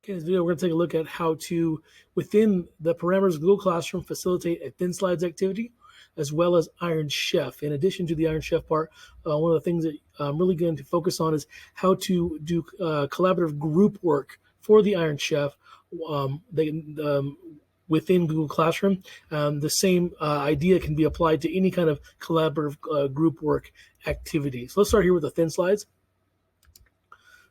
Okay, in this video, we're going to take a look at how to, within the parameters of Google Classroom, facilitate a thin slides activity, as well as Iron Chef. In addition to the Iron Chef part, one of the things that I'm really going to focus on is how to do collaborative group work for the Iron Chef within Google Classroom. The same idea can be applied to any kind of collaborative group work activity. So let's start here with the thin slides.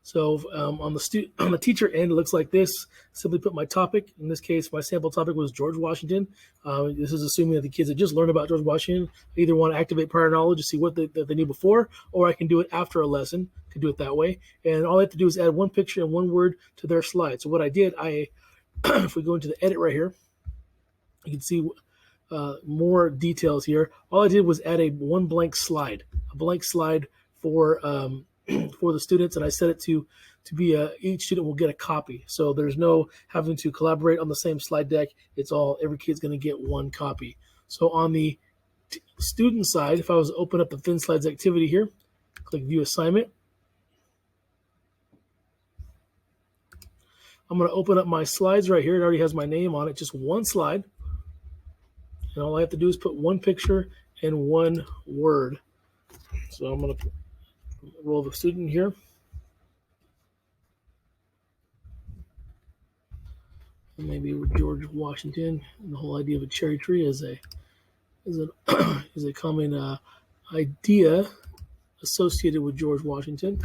So on the teacher end, it looks like this. Simply put my topic. In this case, my sample topic was George Washington. This is assuming that the kids that just learned about George Washington either want to activate prior knowledge to see what they knew before, or I can do it after a lesson. Can do it that way. And all I have to do is add one picture and one word to their slide. So what I did, if we go into the edit right here, you can see more details here. All I did was add a blank slide for for the students, and I set it to be each student will get a copy. So there's no having to collaborate on the same slide deck. It's all, every kid's going to get one copy. So on the student side, if I was to open up the thin slides activity here, click view assignment. I'm going to open up my slides right here. It already has my name on it, just one slide. And all I have to do is put one picture and one word. So I'm going to roll the student here. And maybe with George Washington, and the whole idea of a cherry tree is a common idea associated with George Washington.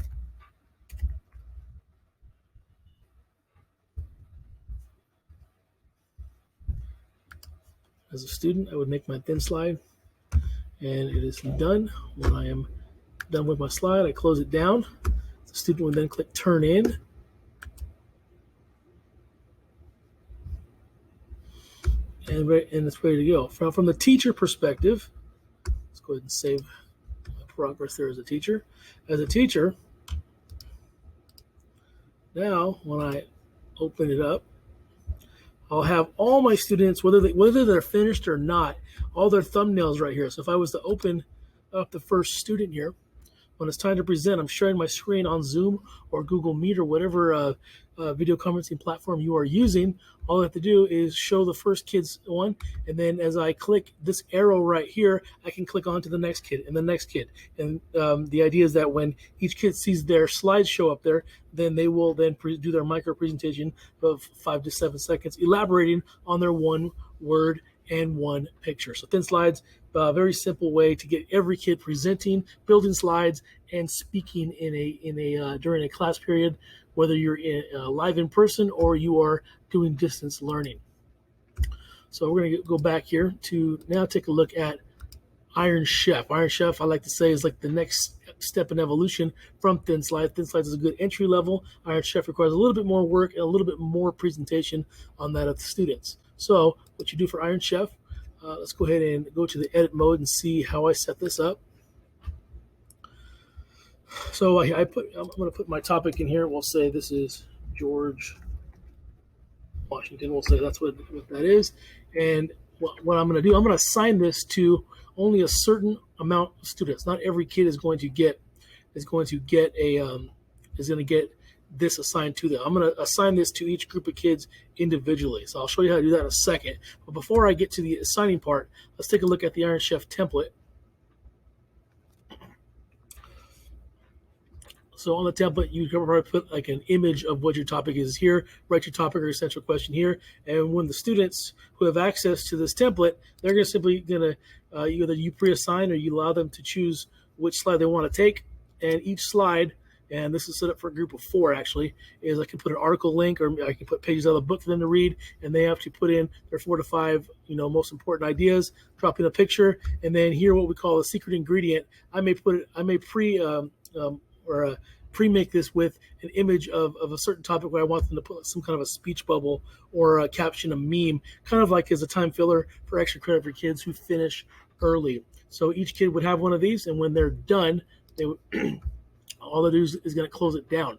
As a student, I would make my thin slide, and it is done. When I am done with my slide, I close it down. The student would then click turn in. And it's ready to go. From the teacher perspective, let's go ahead and save my progress there as a teacher. As a teacher, now when I open it up, I'll have all my students, whether they're finished or not, all their thumbnails right here. So if I was to open up the first student here, when it's time to present, I'm sharing my screen on Zoom or Google Meet or whatever video conferencing platform you are using. All I have to do is show the first kid's one, and then as I click this arrow right here, I can click on to the next kid and the next kid. And the idea is that when each kid sees their slides show up there, then they will then do their micro presentation of 5 to 7 seconds, elaborating on their one word and one picture. So thin slides, a very simple way to get every kid presenting, building slides, and speaking during a class period, whether you're live in person or you are doing distance learning. So we're going to go back here to now take a look at Iron Chef. Iron Chef, I like to say, is like the next step in evolution from thin slides. Thin slides is a good entry level. Iron Chef requires a little bit more work and a little bit more presentation on that of the students. So what you do for Iron Chef, let's go ahead and go to the edit mode and see how I set this up. So I'm going to put my topic in here. We'll say this is George Washington. We'll say that's what that is. And what I'm going to do, I'm going to assign this to only a certain amount of students. Not every kid is going to get this assigned to them. I'm going to assign this to each group of kids individually. So I'll show you how to do that in a second. But before I get to the assigning part, let's take a look at the Iron Chef template. So on the template, you can probably put like an image of what your topic is here, write your topic or essential question here. And when the students who have access to this template, they're either you pre-assign or you allow them to choose which slide they want to take. And each slide, and this is set up for a group of 4 actually, is I can put an article link or I can put pages out of the book for them to read, and they have to put in their 4 to 5 most important ideas, drop in a picture, and then here what we call a secret ingredient. I may pre-make this with an image of a certain topic where I want them to put some kind of a speech bubble or a caption, a meme, kind of like as a time filler for extra credit for kids who finish early. So each kid would have one of these, and when they're done, they would all they do is going to close it down.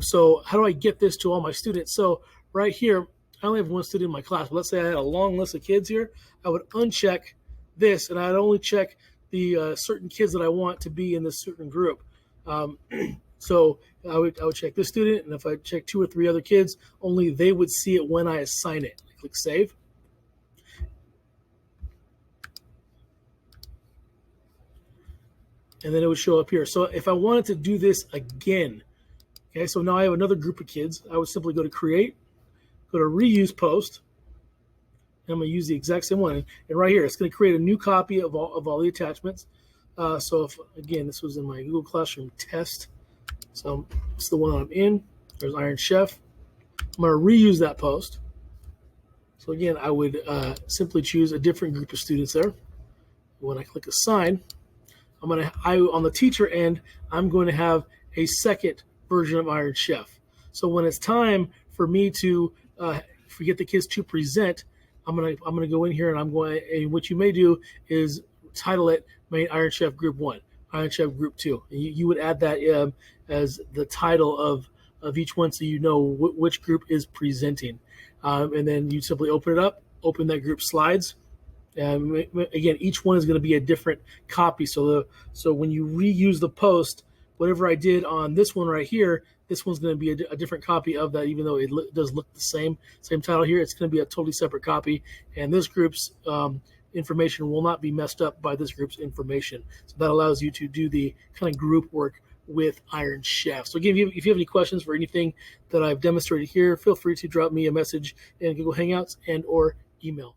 So how do I get this to all my students? So right here, I only have one student in my class, but let's say I had a long list of kids here. I would uncheck this, and I'd only check the certain kids that I want to be in this certain group. So I would check this student, and if I check 2 or 3 other kids, only they would see it when I assign it. Click save. And then it would show up here. So if I wanted to do this again, okay, so now I have another group of kids, I would simply go to create, go to reuse post, and I'm going to use the exact same one. And right here, it's going to create a new copy of all the attachments. So if, again, this was in my Google Classroom test. So it's the one I'm in. There's Iron Chef. I'm going to reuse that post. So again, I would simply choose a different group of students there. When I click assign, on the teacher end, I'm going to have a second version of Iron Chef. So when it's time for me to get the kids to present, I'm gonna go in here, and what you may do is title it Iron Chef Group 1, Iron Chef Group 2. And you would add that as the title of each one, so you know which group is presenting. And then you simply open it up, open that group slides. Again, each one is going to be a different copy. So when you reuse the post, whatever I did on this one right here, this one's going to be a different copy of that, even though it does look the same title here. It's going to be a totally separate copy, and this group's information will not be messed up by this group's information. So that allows you to do the kind of group work with Iron Chef. So again, if you have any questions for anything that I've demonstrated here, feel free to drop me a message in Google Hangouts and or email.